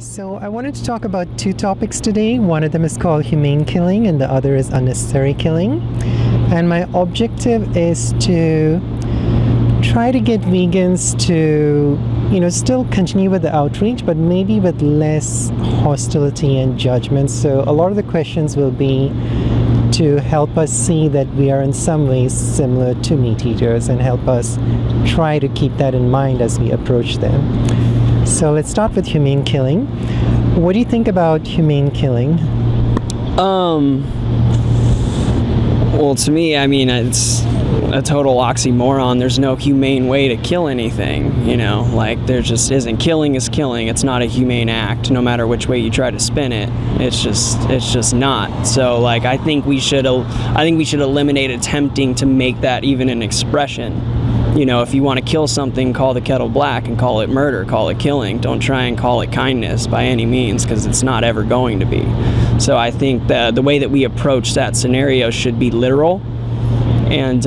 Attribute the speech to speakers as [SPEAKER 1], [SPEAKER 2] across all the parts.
[SPEAKER 1] So I wanted to talk about two topics today. One of them is called humane killing and the other is unnecessary killing. And my objective is to try to get vegans to, still continue with the outreach, but maybe with less hostility and judgment. So a lot of the questions will be to help us see that we are in some ways similar to meat eaters and help us try to keep that in mind as we approach them. So let's start with humane killing. What do you think about humane killing?
[SPEAKER 2] Well, to me, it's a total oxymoron. There's no humane way to kill anything, there just isn't. Killing is killing. It's not a humane act, no matter which way you try to spin it. It's just not. So, I think we should eliminate attempting to make that even an expression. If you want to kill something, call the kettle black and call it murder, call it killing. Don't try and call it kindness by any means, because it's not ever going to be. So I think that the way that we approach that scenario should be literal, and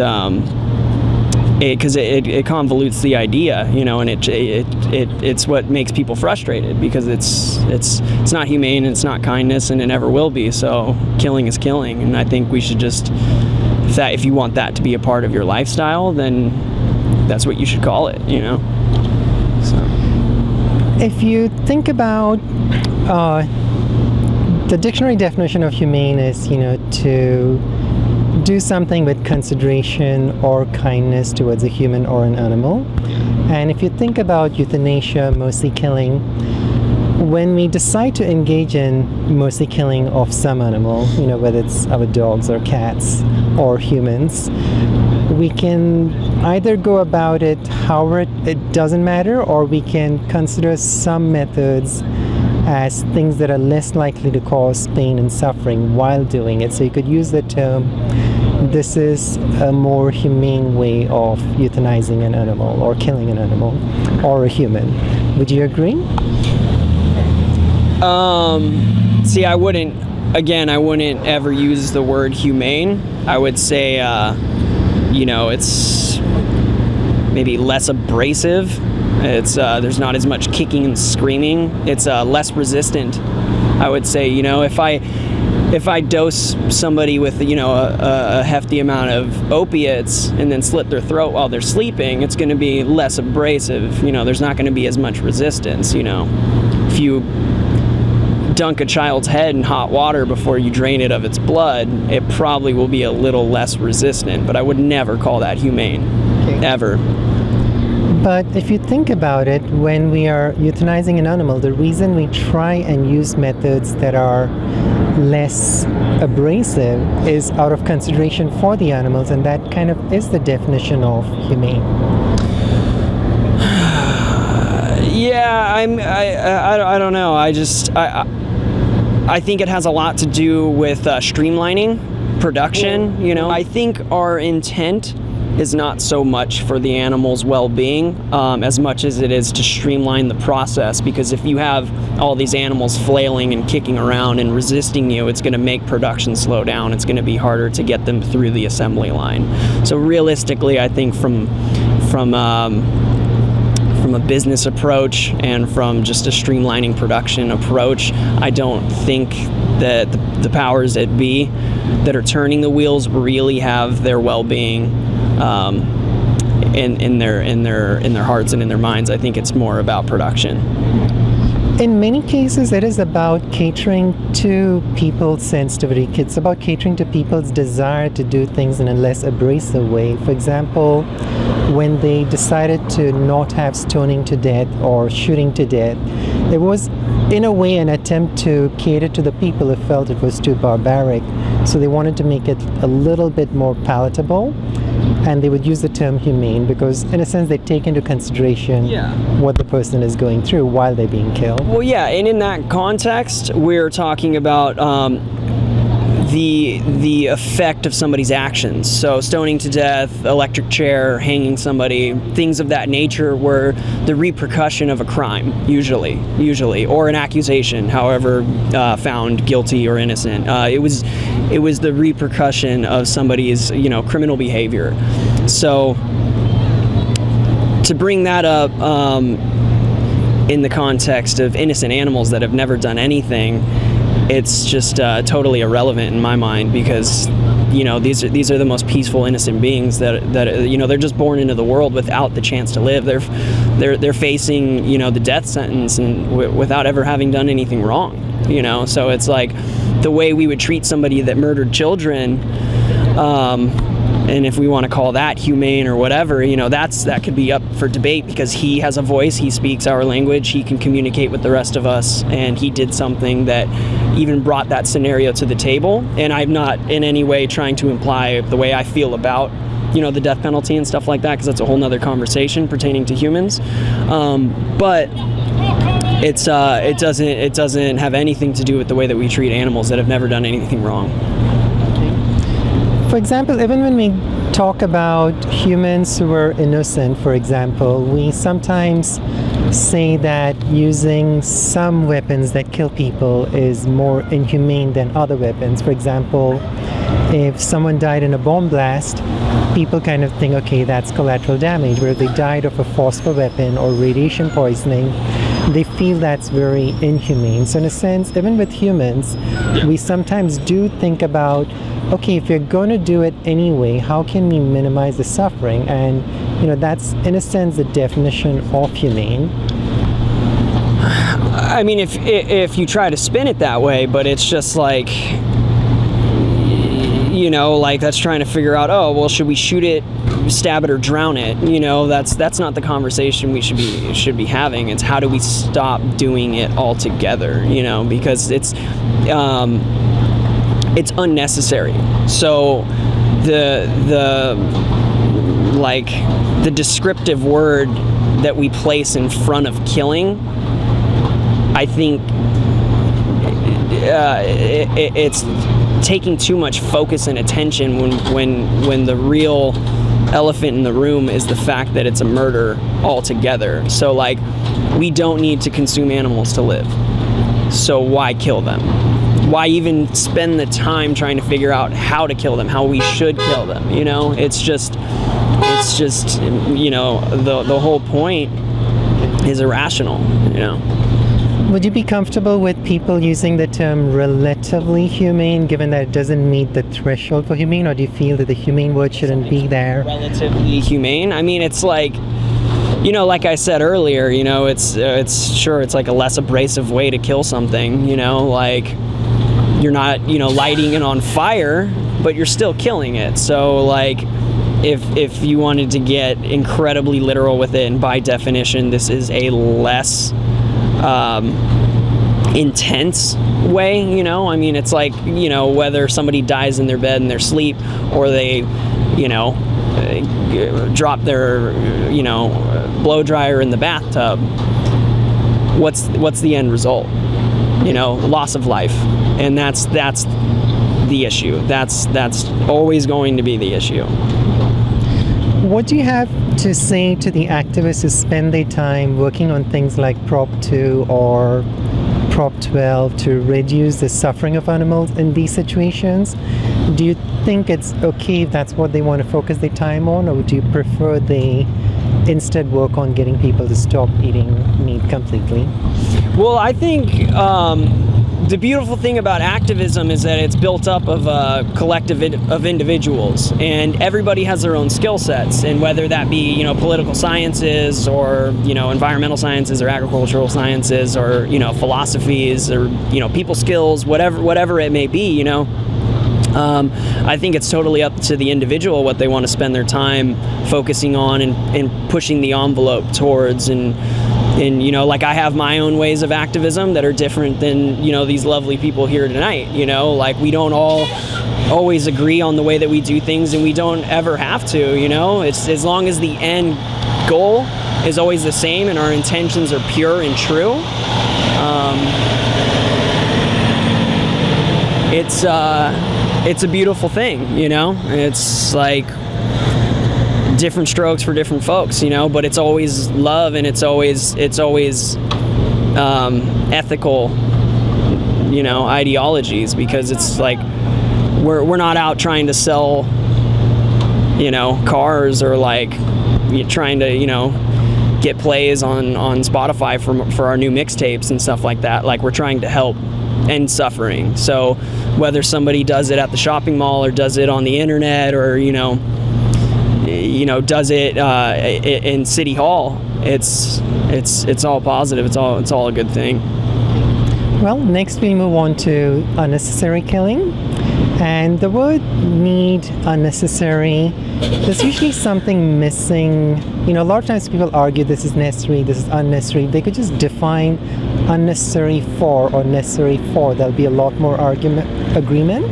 [SPEAKER 2] because it convolutes the idea, and it's what makes people frustrated, because it's not humane, and it's not kindness, and it never will be. So killing is killing, and I think we should just, if you want that to be a part of your lifestyle, then that's what you should call it, So.
[SPEAKER 1] If you think about the dictionary definition of humane is, to do something with consideration or kindness towards a human or an animal. And if you think about euthanasia, mercy killing, when we decide to engage in mercy killing of some animal, whether it's our dogs or cats or humans, we can either go about it however it doesn't matter, or we can consider some methods as things that are less likely to cause pain and suffering while doing it. So you could use the term, this is a more humane way of euthanizing an animal or killing an animal or a human. Would you agree?
[SPEAKER 2] See, I wouldn't ever use the word humane. I would say, it's maybe less abrasive. It's there's not as much kicking and screaming. It's less resistant. I would say, if I dose somebody with a hefty amount of opiates and then slit their throat while they're sleeping, it's going to be less abrasive. There's not going to be as much resistance. If you dunk a child's head in hot water before you drain it of its blood, it probably will be a little less resistant, but I would never call that humane, ever.
[SPEAKER 1] But if you think about it, when we are euthanizing an animal, the reason we try and use methods that are less abrasive is out of consideration for the animals, and that kind of is the definition of humane.
[SPEAKER 2] Yeah, I don't know. I think it has a lot to do with streamlining production. I think our intent is not so much for the animal's well-being as much as it is to streamline the process, because if you have all these animals flailing and kicking around and resisting you, it's going to make production slow down. It's going to be harder to get them through the assembly line. So realistically, I think from a business approach and from just a streamlining production approach, I don't think that the powers that be that are turning the wheels really have their well-being in their hearts and in their minds. I think it's more about production.
[SPEAKER 1] In many cases, it is about catering to people's sensitivity. It's about catering to people's desire to do things in a less abrasive way. For example, when they decided to not have stoning to death or shooting to death, it was in a way an attempt to cater to the people who felt it was too barbaric. So they wanted to make it a little bit more palatable, and they would use the term humane because in a sense they take into consideration what the person is going through while they're being killed.
[SPEAKER 2] Well, yeah, and in that context, we're talking about the effect of somebody's actions. So stoning to death, electric chair, hanging somebody, things of that nature were the repercussion of a crime, usually, or an accusation, however found guilty or innocent. It was the repercussion of somebody's criminal behavior. So to bring that up, in the context of innocent animals that have never done anything, it's just totally irrelevant in my mind, because these are the most peaceful, innocent beings that they're just born into the world without the chance to live. They're facing the death sentence and without ever having done anything wrong. So it's like the way we would treat somebody that murdered children. And if we want to call that humane or whatever, that could be up for debate, because he has a voice, he speaks our language, he can communicate with the rest of us, and he did something that even brought that scenario to the table. And I'm not in any way trying to imply the way I feel about the death penalty and stuff like that, because that's a whole nother conversation pertaining to humans. But it doesn't have anything to do with the way that we treat animals that have never done anything wrong.
[SPEAKER 1] For example, even when we talk about humans who are innocent, for example, we sometimes say that using some weapons that kill people is more inhumane than other weapons. For example, if someone died in a bomb blast, people kind of think, okay, that's collateral damage. Where if they died of a phosphor weapon or radiation poisoning, they feel that's very inhumane. So in a sense, even with humans, we sometimes do think about, okay, if you're going to do it anyway, how can we minimize the suffering? And that's in a sense the definition of humane.
[SPEAKER 2] I mean, if you try to spin it that way, but it's just like, like that's trying to figure out, oh, well, should we shoot it, stab it, or drown it? That's not the conversation we should be having. It's how do we stop doing it altogether? Because it's unnecessary. So the descriptive word that we place in front of killing, I think it's taking too much focus and attention when the real elephant in the room is the fact that it's a murder altogether. So like, we don't need to consume animals to live. So why kill them? Why even spend the time trying to figure out how to kill them, how we should kill them? It's just the whole point is irrational.
[SPEAKER 1] Would you be comfortable with people using the term relatively humane, given that it doesn't meet the threshold for humane, or do you feel that the humane word shouldn't be there?
[SPEAKER 2] Relatively humane? I mean, it's like, like I said earlier, it's like a less abrasive way to kill something. Like, you're not lighting it on fire, but you're still killing it. So like, if you wanted to get incredibly literal with it, and by definition this is a less intense way, I mean, it's like, whether somebody dies in their bed in their sleep, or they drop their blow dryer in the bathtub, what's the end result? Loss of life. And that's the issue. That's always going to be the issue.
[SPEAKER 1] What do you have to say to the activists who spend their time working on things like Prop 2 or Prop 12 to reduce the suffering of animals in these situations? Do you think it's okay if that's what they want to focus their time on, or would you prefer they instead work on getting people to stop eating meat completely?
[SPEAKER 2] Well, I think the beautiful thing about activism is that it's built up of a collective of individuals, and everybody has their own skill sets, and whether that be political sciences, or environmental sciences, or agricultural sciences, or philosophies, or people skills, whatever it may be, I think it's totally up to the individual what they want to spend their time focusing on and pushing the envelope towards. And like, I have my own ways of activism that are different than these lovely people here tonight. Like, we don't all always agree on the way that we do things, and we don't ever have to. It's as long as the end goal is always the same and our intentions are pure and true. It's a beautiful thing, It's like different strokes for different folks, but it's always love, and it's always ethical, ideologies, because it's like we're not out trying to sell, cars, or like trying to, get plays on Spotify for our new mixtapes and stuff like that. Like, we're trying to help end suffering. So whether somebody does it at the shopping mall or does it on the internet, or does it in City Hall, it's all positive. It's all a good thing.
[SPEAKER 1] Well, next we move on to unnecessary killing. And the word need, unnecessary, there's usually something missing. A lot of times people argue this is necessary, this is unnecessary. They could just define unnecessary for or necessary for. There'll be a lot more agreement.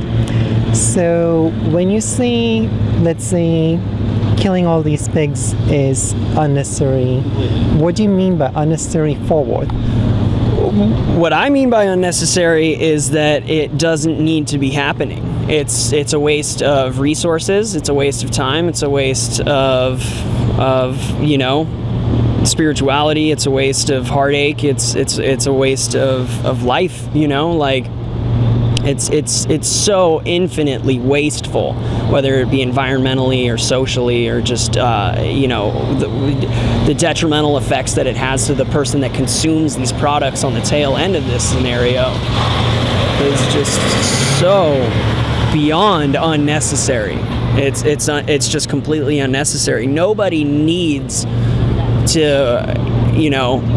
[SPEAKER 1] So when you say, let's say, killing all these pigs is unnecessary, what do you mean by unnecessary for what?
[SPEAKER 2] What I mean by unnecessary is that it doesn't need to be happening. It's a waste of resources. It's a waste of time. It's a waste of spirituality. It's a waste of heartache. It's a waste of life. Like, it's so infinitely wasteful, whether it be environmentally or socially, or just the detrimental effects that it has to the person that consumes these products on the tail end of this scenario is just so beyond unnecessary. It's just completely unnecessary. Nobody needs to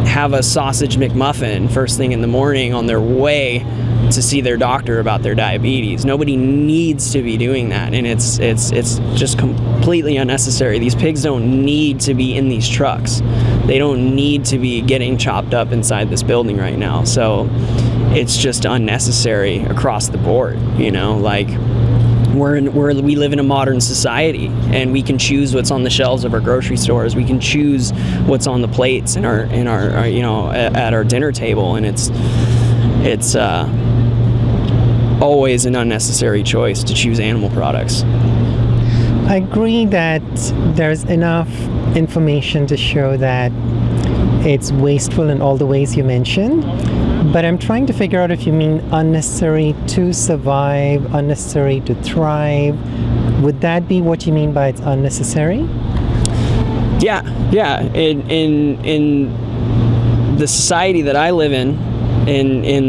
[SPEAKER 2] have a sausage McMuffin first thing in the morning on their way to see their doctor about their diabetes. Nobody needs to be doing that, and it's just completely unnecessary. These pigs don't need to be in these trucks. They don't need to be getting chopped up inside this building right now. So it's just unnecessary across the board. Like, we live in a modern society, and we can choose what's on the shelves of our grocery stores. We can choose what's on the plates in our at our dinner table, and it's always an unnecessary choice to choose animal products.
[SPEAKER 1] I agree that there's enough information to show that it's wasteful in all the ways you mentioned, but I'm trying to figure out if you mean unnecessary to survive, unnecessary to thrive. Would that be what you mean by it's unnecessary?
[SPEAKER 2] Yeah. In the society that I live in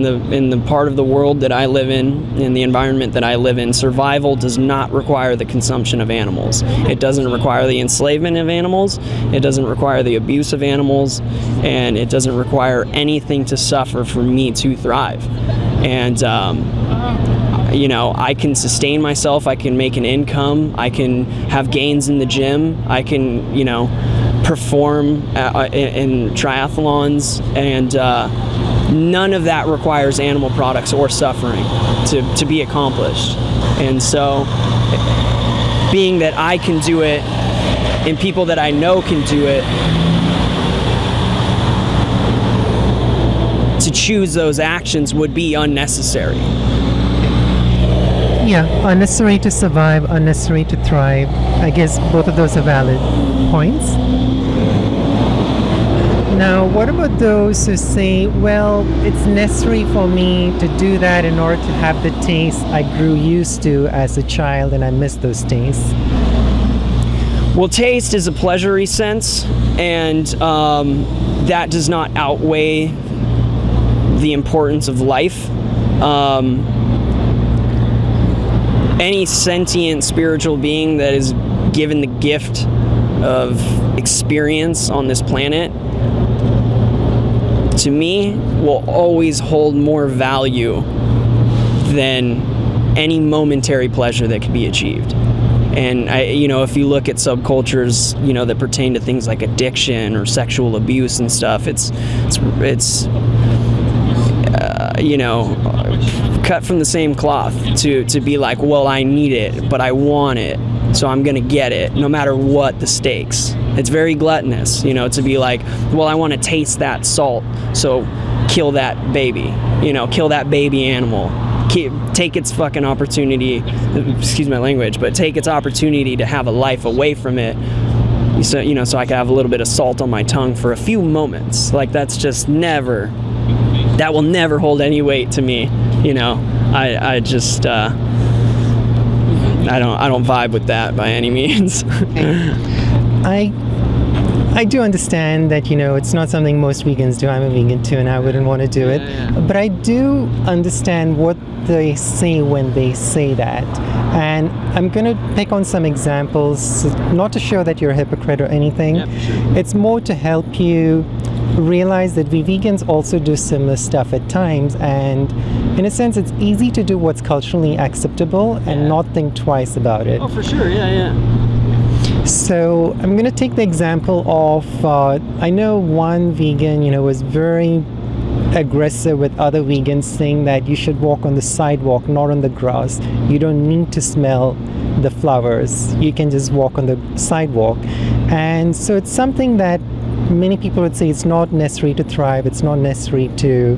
[SPEAKER 2] the part of the world that I live in the environment that I live in, survival does not require the consumption of animals. It doesn't require the enslavement of animals. It doesn't require the abuse of animals, and it doesn't require anything to suffer for me to thrive. And I can sustain myself. I can make an income. I can have gains in the gym. I can perform in triathlons, and none of that requires animal products or suffering to be accomplished. And so, being that I can do it, and people that I know can do it, to choose those actions would be unnecessary.
[SPEAKER 1] Yeah, unnecessary to survive, unnecessary to thrive. I guess both of those are valid points. Now, what about those who say, well, it's necessary for me to do that in order to have the taste I grew used to as a child, and I miss those tastes?
[SPEAKER 2] Well, taste is a pleasury sense, and that does not outweigh the importance of life. Any sentient spiritual being that is given the gift of experience on this planet, to me, will always hold more value than any momentary pleasure that can be achieved. And if you look at subcultures, that pertain to things like addiction or sexual abuse and stuff, it's cut from the same cloth to be like, well, I need it, but I want it, so I'm gonna get it no matter what the stakes. It's very gluttonous, to be like, well, I want to taste that salt, so kill that baby, kill that baby animal, take its fucking opportunity, excuse my language, but take its opportunity to have a life away from it, so I can have a little bit of salt on my tongue for a few moments. Like, that's just never, that will never hold any weight to me. I just I don't vibe with that by any means.
[SPEAKER 1] I I do understand that, it's not something most vegans do. I'm a vegan too, and I wouldn't want to do it. But I do understand what they say when they say that. And I'm going to pick on some examples, not to show that you're a hypocrite or anything.
[SPEAKER 2] Yeah, for sure.
[SPEAKER 1] It's more to help you realize that we vegans also do similar stuff at times, and in a sense it's easy to do what's culturally acceptable and not think twice about it.
[SPEAKER 2] Oh, for sure. Yeah.
[SPEAKER 1] So I'm going to take the example of, I know one vegan, was very aggressive with other vegans, saying that you should walk on the sidewalk, not on the grass. You don't need to smell the flowers. You can just walk on the sidewalk. And so it's something that many people would say it's not necessary to thrive, it's not necessary to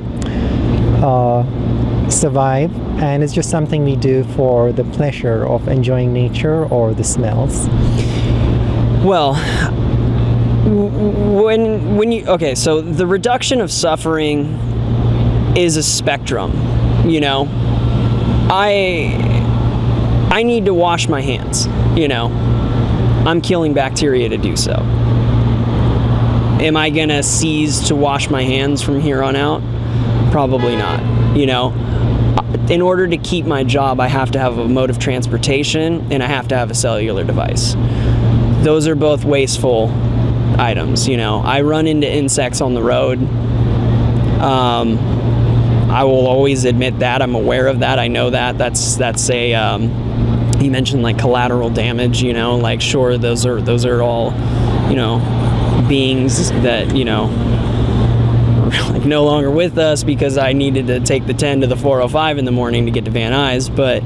[SPEAKER 1] survive, and it's just something we do for the pleasure of enjoying nature or the smells.
[SPEAKER 2] Well, okay, so the reduction of suffering is a spectrum, I need to wash my hands, I'm killing bacteria to do so. Am I gonna cease to wash my hands from here on out? Probably not, In order to keep my job, I have to have a mode of transportation and I have to have a cellular device. Those are both wasteful items, I run into insects on the road. I will always admit that. I'm aware of that. I know that. That's a, you mentioned like collateral damage, like sure, those are all, beings that, like no longer with us because I needed to take the 10 to the 405 in the morning to get to Van Nuys. But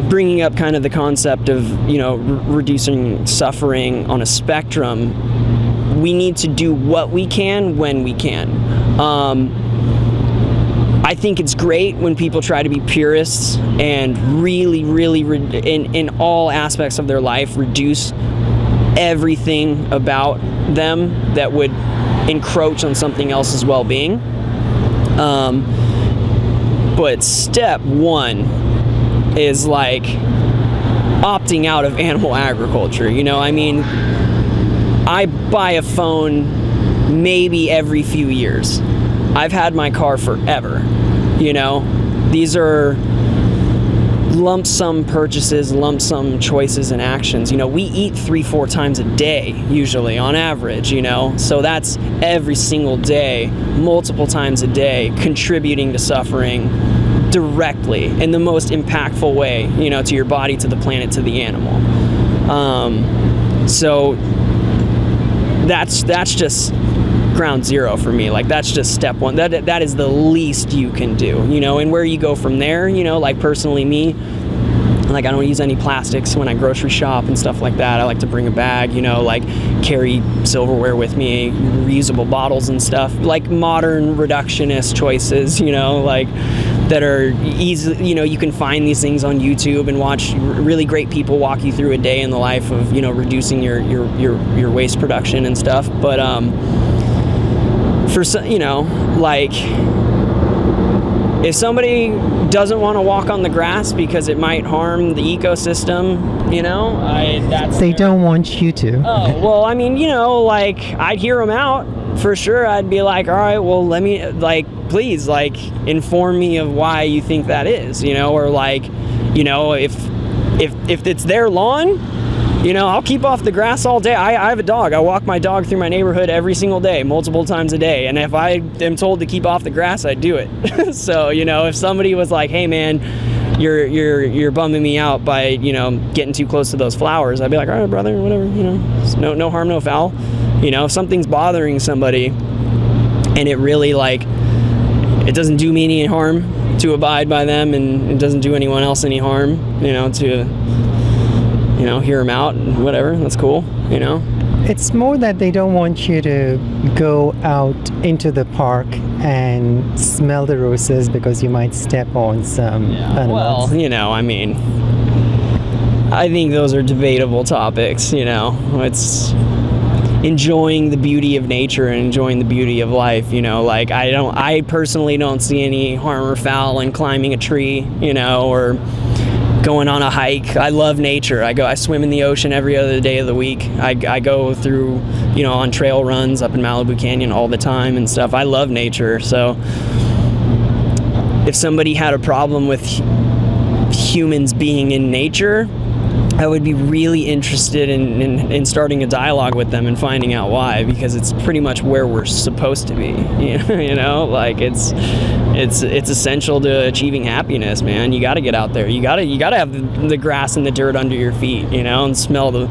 [SPEAKER 2] bringing up kind of the concept of, reducing suffering on a spectrum, we need to do what we can when we can. I think it's great when people try to be purists and really, in all aspects of their life, reduce everything about them that would encroach on something else's well-being. But step one is like opting out of animal agriculture. I buy a phone maybe every few years. I've had my car forever. These are lump sum purchases, lump sum choices and actions. We eat 3-4 times a day, usually, on average, So that's every single day, multiple times a day, contributing to suffering directly in the most impactful way, to your body, to the planet, to the animal. So that's just ground zero for me. Like, that's just step one. That is the least you can do, and where you go from there, like personally me, like I don't use any plastics when I grocery shop and stuff like that. I like to bring a bag, like carry silverware with me, reusable bottles and stuff, like modern reductionist choices, like that are easy. You can find these things on YouTube and watch really great people walk you through a day in the life of, reducing your waste production and stuff. But for some, like, if somebody doesn't want to walk on the grass because it might harm the ecosystem,
[SPEAKER 1] they don't want you to.
[SPEAKER 2] Oh, well, I mean, like, I'd hear them out for sure. I'd be like, all right, well, let me, like, please, like, inform me of why you think that is, or like, if it's their lawn, I'll keep off the grass all day. I have a dog. I walk my dog through my neighborhood every single day, multiple times a day. And if I am told to keep off the grass, I do it. So, if somebody was like, hey man, you're bumming me out by, getting too close to those flowers, I'd be like, all right, brother, whatever, no harm, no foul. If something's bothering somebody and it really, like, it doesn't do me any harm to abide by them, and it doesn't do anyone else any harm, to hear them out and whatever, that's cool,
[SPEAKER 1] It's more that they don't want you to go out into the park and smell the roses because you might step on some animals.
[SPEAKER 2] Well, I mean, I think those are debatable topics, It's enjoying the beauty of nature and enjoying the beauty of life, like I personally don't see any harm or foul in climbing a tree, or going on a hike. I love nature. I swim in the ocean every other day of the week. I go through, you know, on trail runs up in Malibu Canyon all the time and stuff. I love nature. So if somebody had a problem with humans being in nature, I would be really interested in starting a dialogue with them and finding out why, because it's pretty much where we're supposed to be. You know, like it's essential to achieving happiness, man. You got to get out there. You got to have the grass and the dirt under your feet, you know, and smell the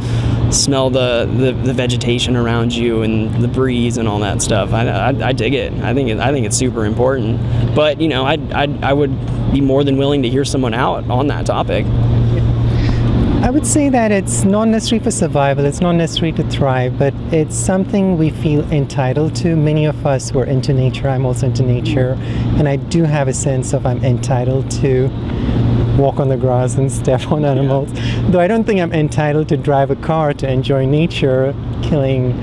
[SPEAKER 2] vegetation around you and the breeze and all that stuff. I dig it. I think it's super important. But you know, I would be more than willing to hear someone out on that topic.
[SPEAKER 1] I would say that it's not necessary for survival, it's not necessary to thrive, but it's something we feel entitled to. Many of us were into nature. I'm also into nature, and I do have a sense of I'm entitled to walk on the grass and step on animals. Yeah. Though I don't think I'm entitled to drive a car to enjoy nature, killing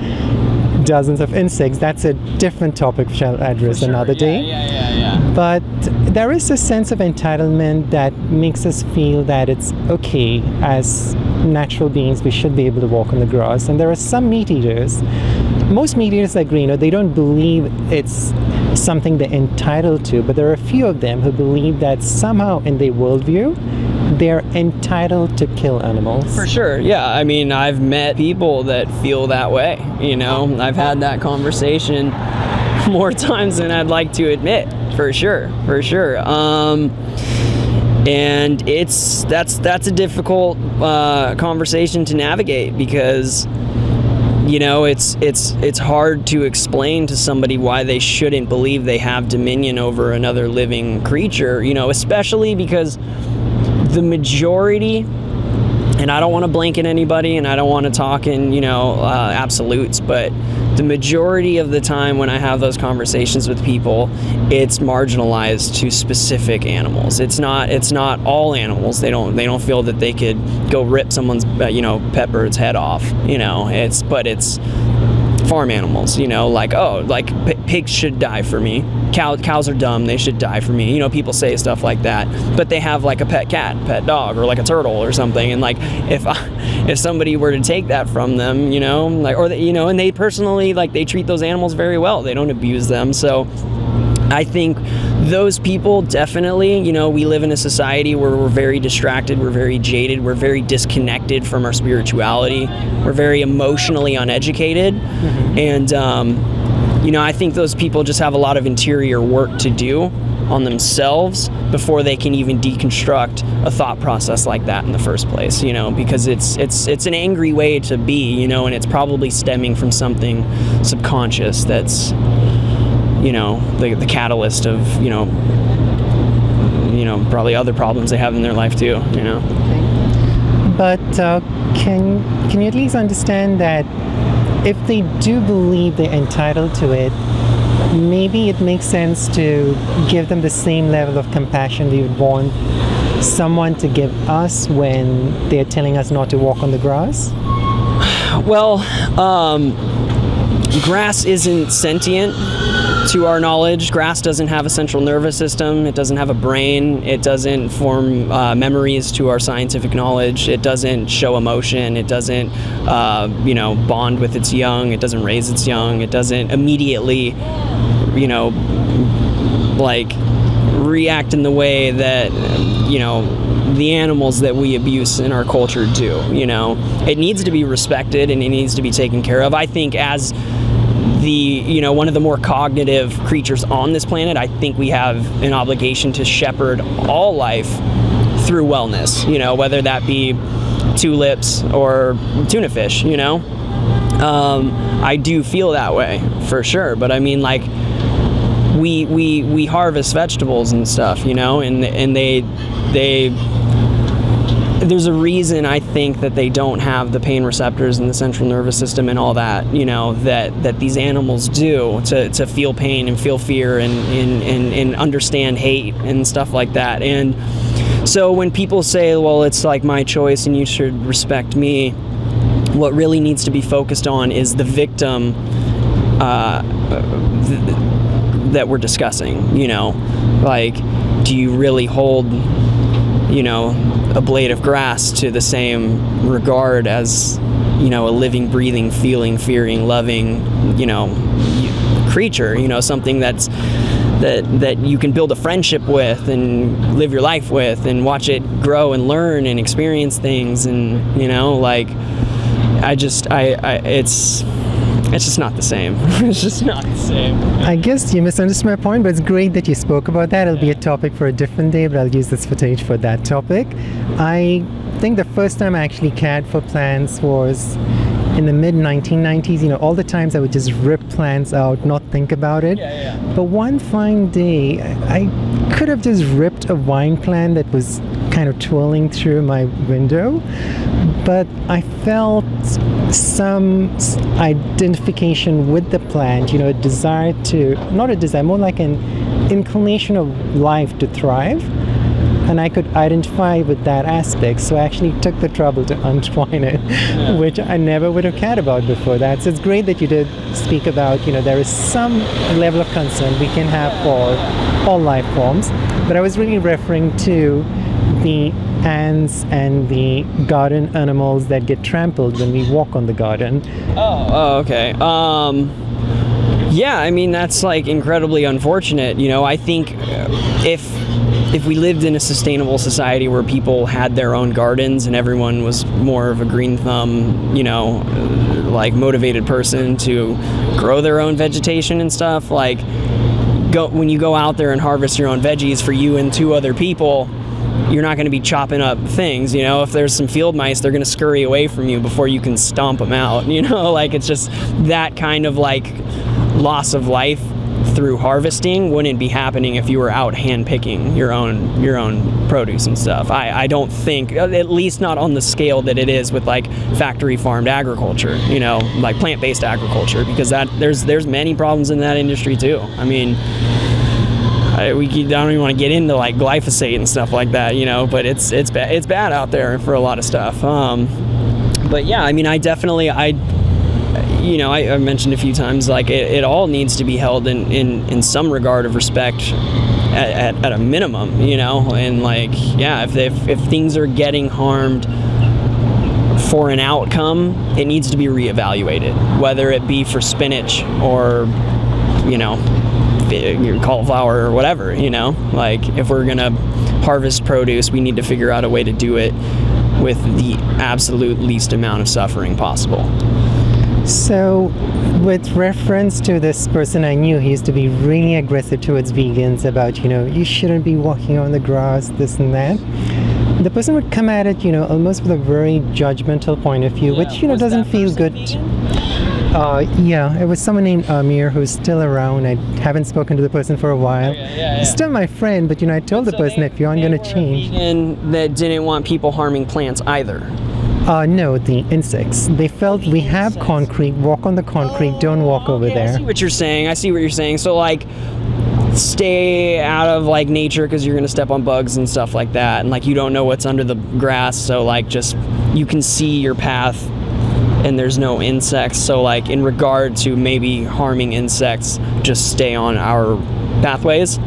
[SPEAKER 1] dozens of insects. That's a different topic which I'll address another day. Yeah. But there is a sense of entitlement that makes us feel that it's okay, as natural beings we should be able to walk on the grass. And there are some meat eaters, most meat eaters agree, you know, they don't believe it's something they're entitled to, but there are a few of them who believe that somehow in their worldview they're entitled to kill animals.
[SPEAKER 2] For sure, yeah. I mean, I've met people that feel that way, you know. I've had that conversation more times than I'd like to admit, for sure. And that's a difficult conversation to navigate, because you know, it's hard to explain to somebody why they shouldn't believe they have dominion over another living creature, you know, especially because the majority, and I don't want to blanket anybody and I don't want to talk in, you know, absolutes, but the majority of the time when I have those conversations with people, it's marginalized to specific animals. It's not all animals. They don't feel that they could go rip someone's you know, pet bird's head off, you know. But it's farm animals, you know, like, oh, like pigs should die for me. Cows are dumb, they should die for me. You know, people say stuff like that, but they have like a pet cat, pet dog, or like a turtle or something. And like, if somebody were to take that from them, you know, like, or you know, and they personally, like, they treat those animals very well. They don't abuse them. So I think those people definitely, you know, we live in a society where we're very distracted, we're very jaded, we're very disconnected from our spirituality, we're very emotionally uneducated. And you know, I think those people just have a lot of interior work to do on themselves before they can even deconstruct a thought process like that in the first place, you know, because it's an angry way to be, you know, and it's probably stemming from something subconscious that's, you know, the catalyst of, you know, probably other problems they have in their life too, you know.
[SPEAKER 1] But can you at least understand that if they do believe they're entitled to it, maybe it makes sense to give them the same level of compassion we would want someone to give us when they're telling us not to walk on the grass?
[SPEAKER 2] Well, grass isn't sentient to our knowledge. Grass doesn't have a central nervous system. It doesn't have a brain. It doesn't form memories to our scientific knowledge. It doesn't show emotion. It doesn't, you know, bond with its young. It doesn't raise its young. It doesn't immediately, you know, like react in the way that, you know, the animals that we abuse in our culture do, you know. It needs to be respected and it needs to be taken care of. I think as you know, one of the more cognitive creatures on this planet, I think we have an obligation to shepherd all life through wellness, you know, whether that be tulips or tuna fish, you know. I do feel that way for sure, but I mean, like, we harvest vegetables and stuff, you know, and there's a reason I think that they don't have the pain receptors in the central nervous system and all that, you know, that these animals do to feel pain and feel fear and understand hate and stuff like that. And so when people say, well, it's like my choice and you should respect me, what really needs to be focused on is the victim that we're discussing, you know. Like, do you really hold, you know, a blade of grass to the same regard as, you know, a living, breathing, feeling, fearing, loving, you know, creature, you know, something that you can build a friendship with and live your life with and watch it grow and learn and experience things. And, you know, like, it's just not the same. It's just not the same.
[SPEAKER 1] I guess you misunderstood my point, but it's great that you spoke about that. It'll be a topic for a different day, but I'll use this footage for that topic. I think the first time I actually cared for plants was in the mid-1990s. You know, all the times I would just rip plants out, not think about it. But one fine day, I could have just ripped a vine plant that was kind of twirling through my window, but I felt some identification with the plant, you know, a desire to, not a desire, more like an inclination of life to thrive. And I could identify with that aspect, so I actually took the trouble to untwine it, which I never would have cared about before that. So it's great that you did speak about, you know, there is some level of concern we can have for all life forms, but I was really referring to the ants and the garden animals that get trampled when we walk on the garden.
[SPEAKER 2] Oh, okay. Yeah, I mean, that's like incredibly unfortunate. You know, I think if we lived in a sustainable society where people had their own gardens and everyone was more of a green thumb, you know, like motivated person to grow their own vegetation and stuff, like when you go out there and harvest your own veggies for you and 2 other people, you're not going to be chopping up things, you know. If there's some field mice, they're going to scurry away from you before you can stomp them out, you know. Like, it's just that kind of like loss of life through harvesting wouldn't be happening if you were out hand picking your own produce and stuff. I don't think, at least not on the scale that it is with like factory farmed agriculture, you know, like plant-based agriculture, because that there's many problems in that industry too. I mean, I don't even want to get into like glyphosate and stuff like that, you know, but it's bad out there for a lot of stuff. But yeah, I mean, I mentioned a few times, like it all needs to be held in some regard of respect at a minimum, you know. And like, yeah, if things are getting harmed for an outcome, it needs to be reevaluated, whether it be for spinach or, you know, cauliflower or whatever, you know. Like, if we're gonna harvest produce, we need to figure out a way to do it with the absolute least amount of suffering possible.
[SPEAKER 1] So, with reference to this person I knew, he used to be really aggressive towards vegans about, you know, you shouldn't be walking on the grass, this and that. The person would come at it, you know, almost with a very judgmental point of view, which, you know, doesn't feel good. Yeah, it was someone named Amir who's still around. I haven't spoken to the person for a while. He's still my friend, but, you know, I told the person if you aren't going to change.
[SPEAKER 2] And that didn't want people harming plants either.
[SPEAKER 1] No, the insects. They felt we have concrete, walk on the concrete, don't walk over there.
[SPEAKER 2] I see what you're saying. So, like, stay out of, like, nature because you're going to step on bugs and stuff like that. And, like, you don't know what's under the grass, so, like, just you can see your path and there's no insects. So, like, in regard to maybe harming insects, just stay on our pathways.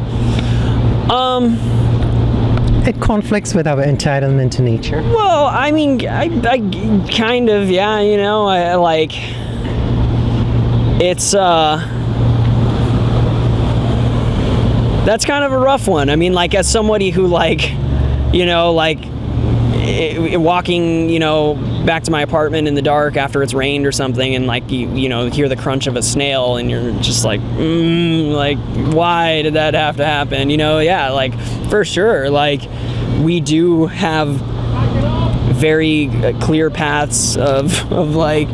[SPEAKER 1] It conflicts with our entitlement to nature.
[SPEAKER 2] Well, I mean, I kind of, yeah, you know, I like, it's, that's kind of a rough one. I mean, like, as somebody who, like, you know, like, walking, you know, back to my apartment in the dark after it's rained or something, and like you know, hear the crunch of a snail, and you're just like, like, why did that have to happen? You know, yeah, like, for sure, like, we do have very clear paths of like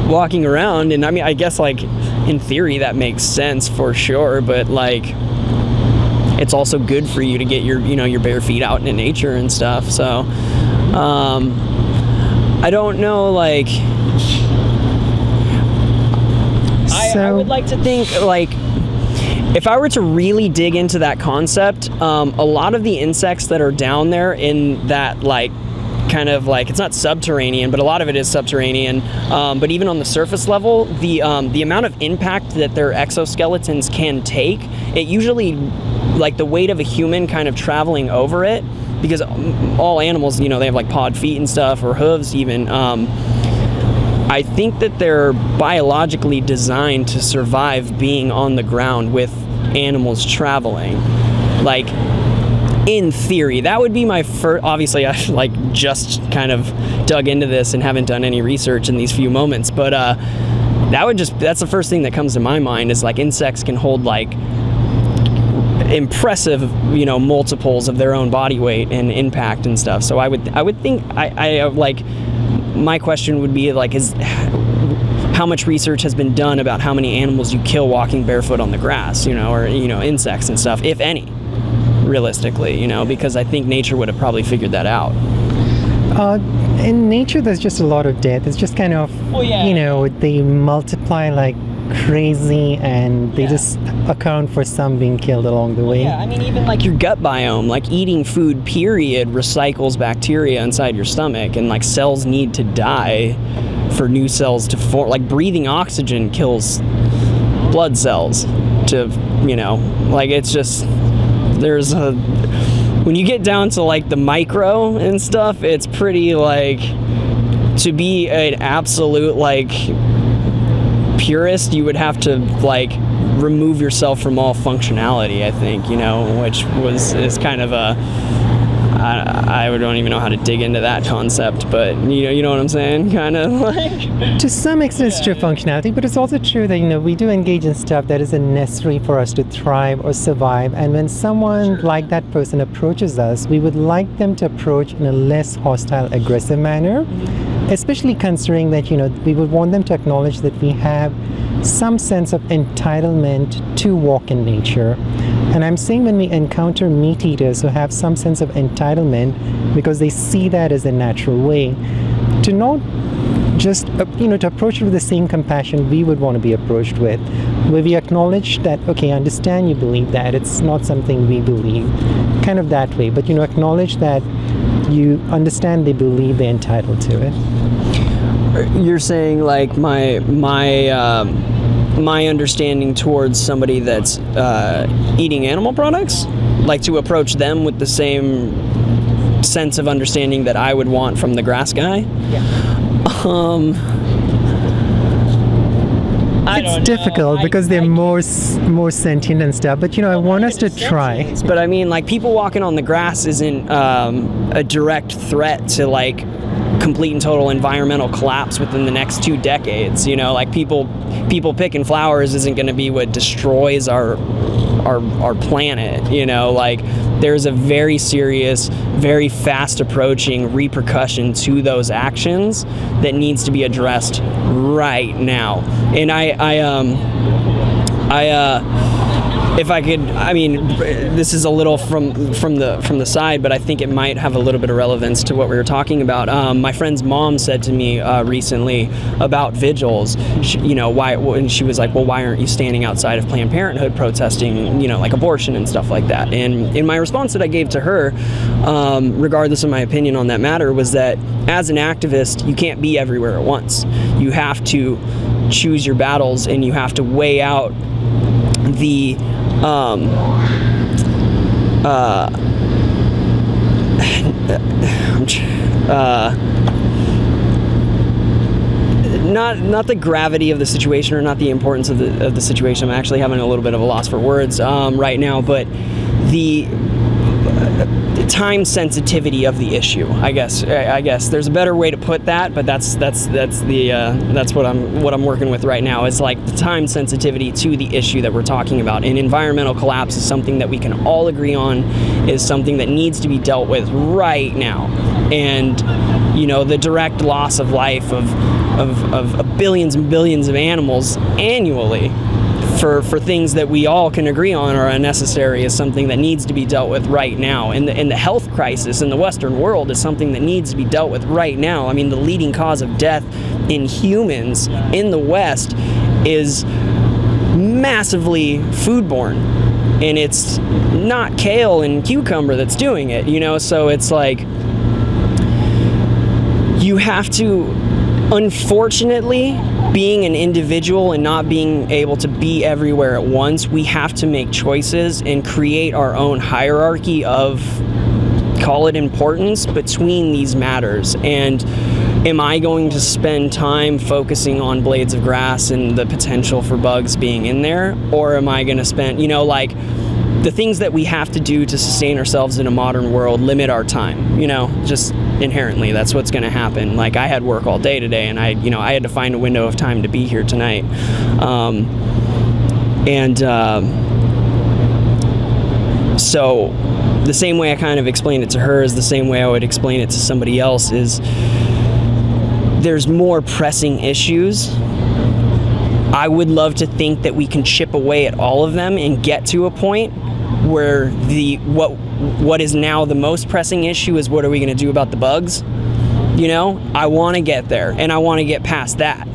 [SPEAKER 2] walking around, and I mean, I guess, like, in theory that makes sense for sure, but like, it's also good for you to get your, you know, your bare feet out into nature and stuff. So I don't know, like, I would like to think, like, if I were to really dig into that concept, a lot of the insects that are down there in that, like, kind of like, it's not subterranean, but a lot of it is subterranean, but even on the surface level, the amount of impact that their exoskeletons can take, it usually, like, the weight of a human kind of traveling over it because all animals, you know, they have like pod feet and stuff, or hooves even. I think that they're biologically designed to survive being on the ground with animals traveling. Like, in theory, that would be my first. Obviously, I like just kind of dug into this and haven't done any research in these few moments, but that's the first thing that comes to my mind, is like insects can hold like impressive, you know, multiples of their own body weight and impact and stuff. So I would think I like, my question would be like, is how much research has been done about how many animals you kill walking barefoot on the grass, you know, or, you know, insects and stuff, if any, realistically, you know, because I think nature would have probably figured that out.
[SPEAKER 1] In nature, there's just a lot of death. It's just kind of, you know, they multiply like crazy, and they just account for some being killed along the way.
[SPEAKER 2] Yeah, I mean, even like your gut biome, like eating food, period, recycles bacteria inside your stomach, and like cells need to die for new cells to form. Like breathing oxygen kills blood cells to, you know, like it's just, there's a, when you get down to like the micro and stuff, it's pretty like, to be an absolute like purist, you would have to like remove yourself from all functionality, I think, you know, which is kind of a, I don't even know how to dig into that concept, but you know what I'm saying, kind of like.
[SPEAKER 1] To some extent, it's true functionality, but it's also true that, you know, we do engage in stuff that isn't necessary for us to thrive or survive. And when someone like that person approaches us, we would like them to approach in a less hostile, aggressive manner, especially considering that, you know, we would want them to acknowledge that we have some sense of entitlement to walk in nature. And I'm saying when we encounter meat eaters who have some sense of entitlement because they see that as a natural way, to not just, you know, to approach it with the same compassion we would want to be approached with, where we acknowledge that, okay, I understand you believe that, it's not something we believe, kind of that way, but, you know, acknowledge that you understand they believe they're entitled to it.
[SPEAKER 2] You're saying like my understanding towards somebody that's eating animal products, like to approach them with the same sense of understanding that I would want from the grass guy?
[SPEAKER 1] Yeah. It's difficult because they're more sentient and stuff, but, you know, I want us to try.
[SPEAKER 2] But I mean, like, people walking on the grass isn't a direct threat to like complete and total environmental collapse within the next 2 decades. You know, like people picking flowers isn't going to be what destroys our planet. You know, like there's a very serious, very fast approaching repercussion to those actions that needs to be addressed right now. And if I could, I mean, this is a little from the side, but I think it might have a little bit of relevance to what we were talking about. My friend's mom said to me recently about vigils, you know, and she was like, well, why aren't you standing outside of Planned Parenthood protesting, you know, like abortion and stuff like that? And in my response that I gave to her, regardless of my opinion on that matter, was that as an activist, you can't be everywhere at once. You have to choose your battles, and you have to weigh out the not the gravity of the situation, or not the importance of the situation. I'm actually having a little bit of a loss for words right now, but the time sensitivity of the issue. I guess there's a better way to put that, but that's what I'm working with right now. Is like the time sensitivity to the issue that we're talking about. And environmental collapse is something that we can all agree on is something that needs to be dealt with right now. And you know, the direct loss of life of billions and billions of animals annually for things that we all can agree on are unnecessary is something that needs to be dealt with right now. And the health crisis in the Western world is something that needs to be dealt with right now. I mean, the leading cause of death in humans in the West is massively foodborne. And it's not kale and cucumber that's doing it, you know? So it's like, you have to, unfortunately, being an individual and not being able to be everywhere at once, we have to make choices and create our own hierarchy of call it importance between these matters. And am I going to spend time focusing on blades of grass and the potential for bugs being in there? Or am I going to spend, you know, like the things that we have to do to sustain ourselves in a modern world limit our time, you know, just inherently. That's what's going to happen. Like, I had work all day today, and I had to find a window of time to be here tonight. So the same way I kind of explained it to her is the same way I would explain it to somebody else. Is there's more pressing issues. I would love to think that we can chip away at all of them and get to a point where what is now the most pressing issue is, what are we going to do about the bugs? You know, I want to get there, and I want to get past that.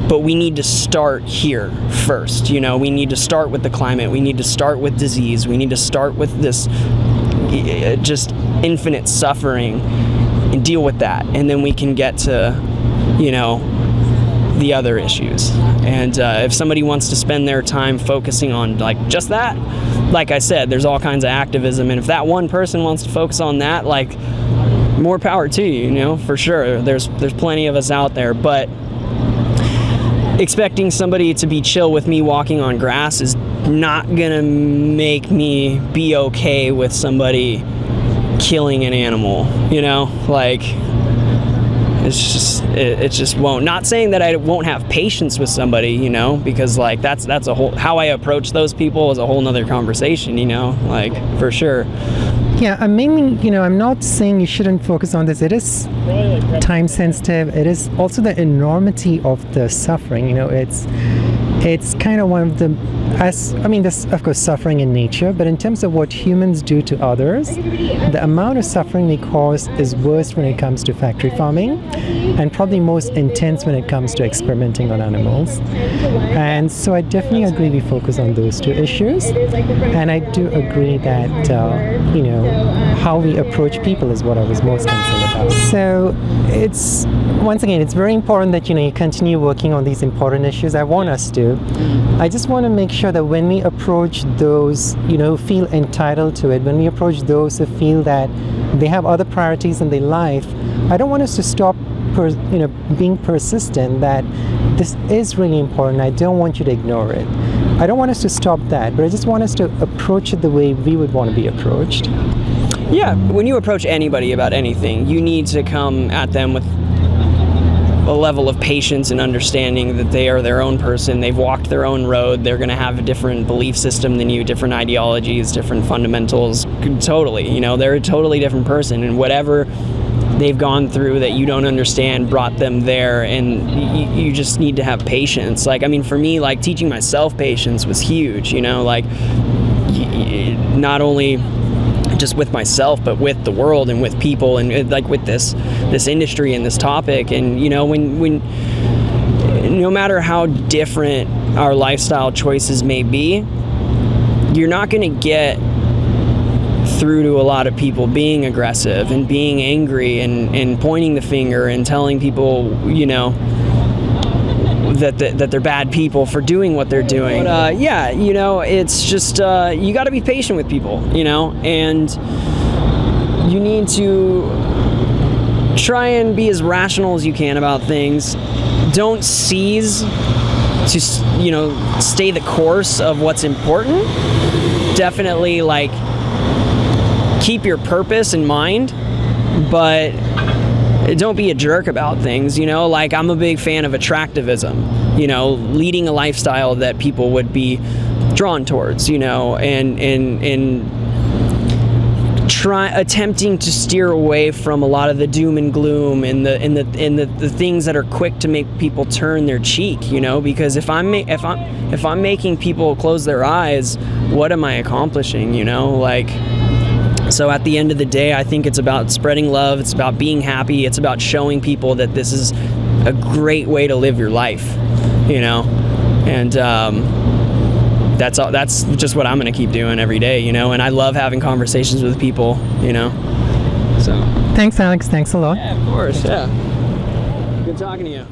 [SPEAKER 2] But we need to start here first. You know, we need to start with the climate. We need to start with disease. We need to start with this just infinite suffering and deal with that. And then we can get to, you know, the other issues. And if somebody wants to spend their time focusing on like just that, like I said, there's all kinds of activism. And if that one person wants to focus on that, like, more power to you, you know, for sure. There's plenty of us out there. But expecting somebody to be chill with me walking on grass is not gonna make me be okay with somebody killing an animal, you know? Like, it just won't. Not saying that I won't have patience with somebody, you know, because like that's a whole, how I approach those people is a whole nother conversation, you know, like, for sure.
[SPEAKER 1] Yeah, I mean, you know, I'm not saying you shouldn't focus on this. It is time sensitive. It is also the enormity of the suffering. You know, it's kind of one of the, there's of course suffering in nature, but in terms of what humans do to others, the amount of suffering we cause is worse when it comes to factory farming, and probably most intense when it comes to experimenting on animals. And so I definitely agree we focus on those two issues, and I do agree that you know, how we approach people is what I was most concerned about. So it's, once again, it's very important that, you know, you continue working on these important issues. I want us to. I just want to make sure that when we approach those, you know, who feel entitled to it, when we approach those who feel that they have other priorities in their life, I don't want us to stop being persistent that this is really important. I don't want you to ignore it. I don't want us to stop that, but I just want us to approach it the way we would want to be approached.
[SPEAKER 2] Yeah, when you approach anybody about anything, you need to come at them with a level of patience and understanding that they are their own person. They've walked their own road. They're going to have a different belief system than you, different ideologies, different fundamentals. Totally, you know, they're a totally different person, and whatever they've gone through that you don't understand brought them there, and you just need to have patience. Like, I mean, for me, like, teaching myself patience was huge, you know, like, not only just with myself, but with the world and with people, and like with this industry and this topic. And, you know, when no matter how different our lifestyle choices may be, you're not going to get through to a lot of people being aggressive and being angry and pointing the finger and telling people, you know, that they're bad people for doing what they're doing. But, yeah, you know, it's just, you got to be patient with people, you know, and you need to try and be as rational as you can about things. Don't seize to, you know, stay the course of what's important. Definitely, like, keep your purpose in mind, but don't be a jerk about things, you know? Like, I'm a big fan of attractivism, you know, leading a lifestyle that people would be drawn towards, you know, and attempting to steer away from a lot of the doom and gloom and the things that are quick to make people turn their cheek, you know, because if I'm making people close their eyes, what am I accomplishing, you know? Like, so at the end of the day, I think it's about spreading love, it's about being happy, it's about showing people that this is a great way to live your life, you know? And that's just what I'm gonna keep doing every day, you know? And I love having conversations with people, you know? So.
[SPEAKER 1] Thanks, Alex. Thanks a lot.
[SPEAKER 2] Yeah, of course, yeah. Good talking to you.